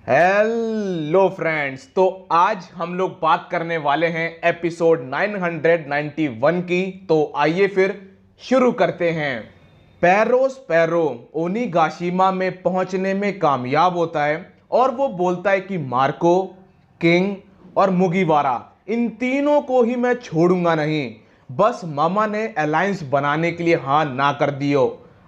Hello friends, तो आज हम लोग बात करने वाले हैं एपिसोड 991 की। तो आइए फिर शुरू करते हैं। पैरो ओनिगाशिमा में पहुंचने में कामयाब होता है और वो बोलता है कि मार्को, किंग और मुगिवारा, इन तीनों को ही मैं छोड़ूंगा नहीं। बस मामा ने अलायंस बनाने के लिए हाँ ना कर दियो।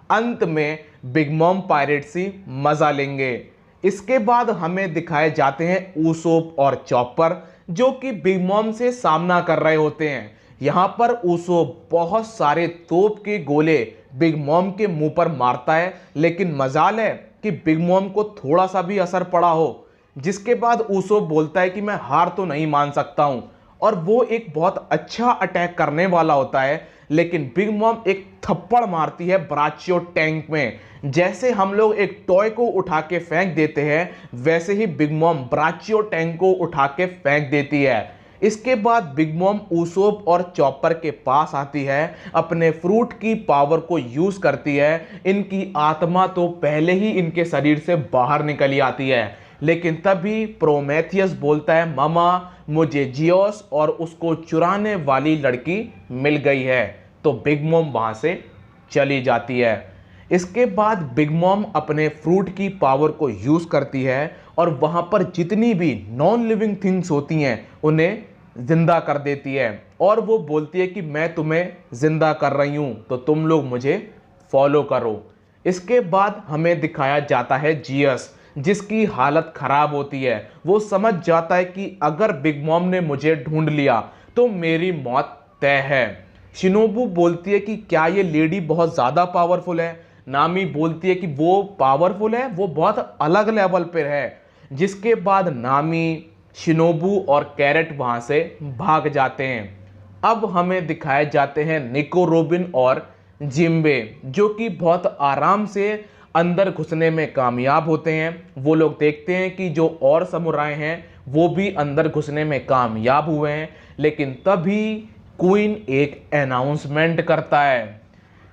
अंत में बिग मॉम पायरेट्स ही मजा लेंगे। इसके बाद हमें दिखाए जाते हैं ऊसोप और चॉपर, जो कि बिग मॉम से सामना कर रहे होते हैं। यहाँ पर ऊसोप बहुत सारे तोप के गोले बिग मॉम के मुंह पर मारता है, लेकिन मजाल है कि बिग मॉम को थोड़ा सा भी असर पड़ा हो। जिसके बाद ऊसोप बोलता है कि मैं हार तो नहीं मान सकता हूं, और वो एक बहुत अच्छा अटैक करने वाला होता है, लेकिन बिग मॉम एक थप्पड़ मारती है ब्राचियो टैंक में। जैसे हम लोग एक टॉय को उठा के फेंक देते हैं, वैसे ही बिग मॉम ब्राचियो टैंक को उठा के फेंक देती है। इसके बाद बिग मॉम ऊसोप और चॉपर के पास आती है, अपने फ्रूट की पावर को यूज करती है। इनकी आत्मा तो पहले ही इनके शरीर से बाहर निकली आती है, लेकिन तभी प्रोमेथियस बोलता है, मामा मुझे जियोस और उसको चुराने वाली लड़की मिल गई है। तो बिग मॉम वहां से चली जाती है। इसके बाद बिग मॉम अपने फ्रूट की पावर को यूज करती है और वहां पर जितनी भी नॉन लिविंग थिंग्स होती हैं उन्हें जिंदा कर देती है, और वो बोलती है कि मैं तुम्हें जिंदा कर रही हूं, तो तुम लोग मुझे फॉलो करो। इसके बाद हमें दिखाया जाता है जियस, जिसकी हालत खराब होती है। वो समझ जाता है कि अगर बिग मॉम ने मुझे ढूंढ लिया तो मेरी मौत तय है। शिनोबू बोलती है कि क्या ये लेडी बहुत ज्यादा पावरफुल है। नामी बोलती है कि वो पावरफुल है, वो बहुत अलग लेवल पर है। जिसके बाद नामी, शिनोबू और कैरेट वहां से भाग जाते हैं। अब हमें दिखाए जाते हैं निको रोबिन और जिम्बे, जो कि बहुत आराम से अंदर घुसने में कामयाब होते हैं। वो लोग देखते हैं कि जो और समुराय हैं वो भी अंदर घुसने में कामयाब हुए हैं, लेकिन तभी क्वीन एक अनाउंसमेंट करता है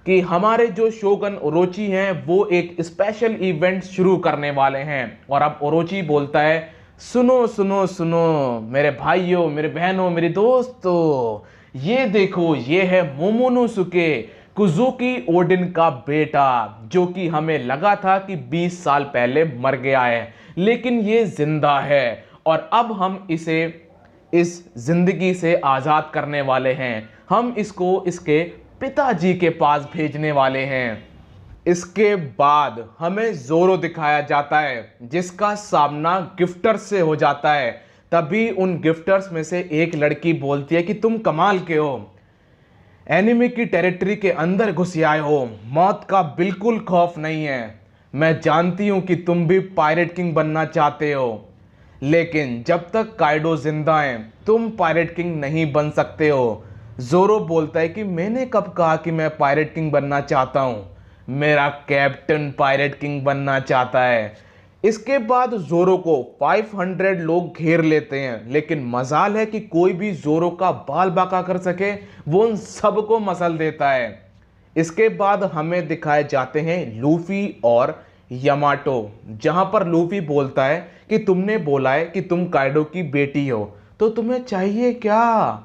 कि हमारे जो शोगन ओरोची हैं वो एक स्पेशल इवेंट शुरू करने वाले हैं। और अब ओरोची बोलता है, सुनो सुनो सुनो मेरे भाइयों, मेरे बहनों, मेरे दोस्तों, ये देखो, ये है मोमोनोसुके, कुजुकी ओडिन का बेटा, जो कि हमें लगा था कि 20 साल पहले मर गया है, लेकिन ये जिंदा है और अब हम इसे इस जिंदगी से आजाद करने वाले हैं। हम इसको इसके पिताजी के पास भेजने वाले हैं। इसके बाद हमें जोरो दिखाया जाता है, जिसका सामना गिफ्टर्स से हो जाता है। तभी उन गिफ्टर्स में से एक लड़की बोलती है कि तुम कमाल के हो, एनिमी की टेरिटरी के अंदर घुस आए हो, मौत का बिल्कुल खौफ नहीं है। मैं जानती हूं कि तुम भी पायरेट किंग बनना चाहते हो, लेकिन जब तक काइडो जिंदा है तुम पायरेट किंग नहीं बन सकते हो। जोरो बोलता है कि मैंने कब कहा कि मैं पायरेट किंग बनना चाहता हूं, मेरा कैप्टन पायरेट किंग बनना चाहता है। इसके बाद जोरो को 500 लोग घेर लेते हैं, लेकिन मजाल है कि कोई भी जोरो का बाल बाका कर सके, वो उन सबको मसल देता है। इसके बाद हमें दिखाए जाते हैं लूफी और यमाटो, जहां पर लूफी बोलता है कि तुमने बोला है कि तुम काइडो की बेटी हो, तो तुम्हें चाहिए क्या।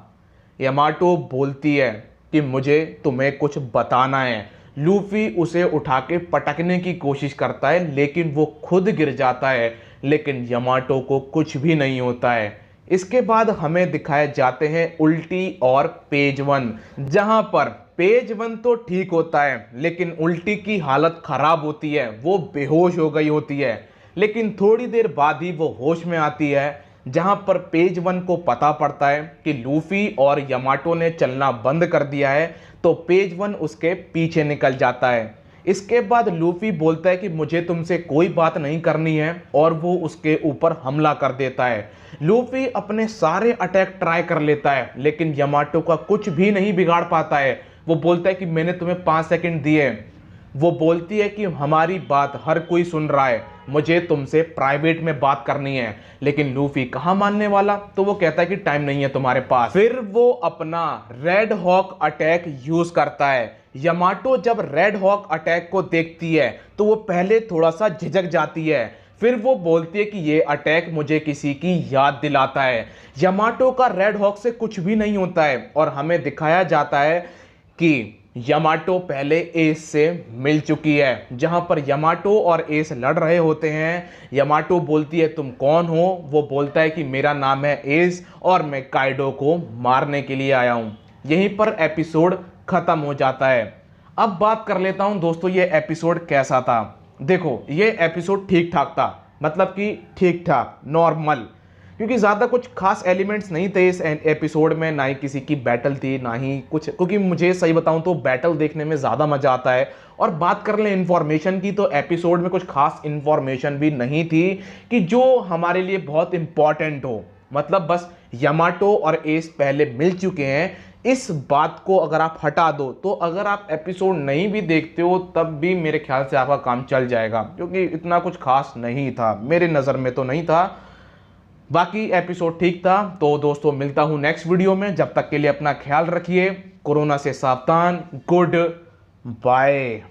यमाटो बोलती है कि मुझे तुम्हें कुछ बताना है। लूफी उसे उठा के पटकने की कोशिश करता है, लेकिन वो खुद गिर जाता है, लेकिन यमाटो को कुछ भी नहीं होता है। इसके बाद हमें दिखाए जाते हैं उल्टी और पेज वन, जहां पर पेज वन तो ठीक होता है, लेकिन उल्टी की हालत खराब होती है, वो बेहोश हो गई होती है। लेकिन थोड़ी देर बाद ही वो होश में आती है, जहां पर पेज वन को पता पड़ता है कि लूफी और यमाटो ने चलना बंद कर दिया है, तो पेज वन उसके पीछे निकल जाता है। इसके बाद लूफी बोलता है कि मुझे तुमसे कोई बात नहीं करनी है, और वो उसके ऊपर हमला कर देता है। लूफी अपने सारे अटैक ट्राई कर लेता है, लेकिन यमाटो का कुछ भी नहीं बिगाड़ पाता है। वो बोलता है कि मैंने तुम्हें 5 सेकंड दिए। वो बोलती है कि हमारी बात हर कोई सुन रहा है, मुझे तुमसे प्राइवेट में बात करनी है। लेकिन लूफी कहाँ मानने वाला, तो वो कहता है कि टाइम नहीं है तुम्हारे पास। फिर वो अपना रेड हॉक अटैक यूज करता है। यमाटो जब रेड हॉक अटैक को देखती है तो वो पहले थोड़ा सा झिझक जाती है, फिर वो बोलती है कि ये अटैक मुझे किसी की याद दिलाता है। यामाटो का रेड हॉक से कुछ भी नहीं होता है और हमें दिखाया जाता है कि यामाटो पहले एस से मिल चुकी है। जहां पर यामाटो और एस लड़ रहे होते हैं, यामाटो बोलती है तुम कौन हो, वो बोलता है कि मेरा नाम है एस और मैं काइडो को मारने के लिए आया हूं। यहीं पर एपिसोड खत्म हो जाता है। अब बात कर लेता हूं दोस्तों ये एपिसोड कैसा था। देखो ये एपिसोड ठीक ठाक था, मतलब कि ठीक ठाक नॉर्मल, क्योंकि ज़्यादा कुछ खास एलिमेंट्स नहीं थे इस एपिसोड में, ना ही किसी की बैटल थी ना ही कुछ, क्योंकि मुझे सही बताऊं तो बैटल देखने में ज़्यादा मज़ा आता है। और बात कर लें इन्फॉर्मेशन की तो एपिसोड में कुछ खास इन्फॉर्मेशन भी नहीं थी कि जो हमारे लिए बहुत इंपॉर्टेंट हो। मतलब बस यामाटो और एस पहले मिल चुके हैं, इस बात को अगर आप हटा दो तो अगर आप एपिसोड नहीं भी देखते हो तब भी मेरे ख्याल से आपका काम चल जाएगा, क्योंकि इतना कुछ खास नहीं था, मेरे नज़र में तो नहीं था। बाकी एपिसोड ठीक था। तो दोस्तों मिलता हूं नेक्स्ट वीडियो में, जब तक के लिए अपना ख्याल रखिए, कोरोना से सावधान, गुड बाय।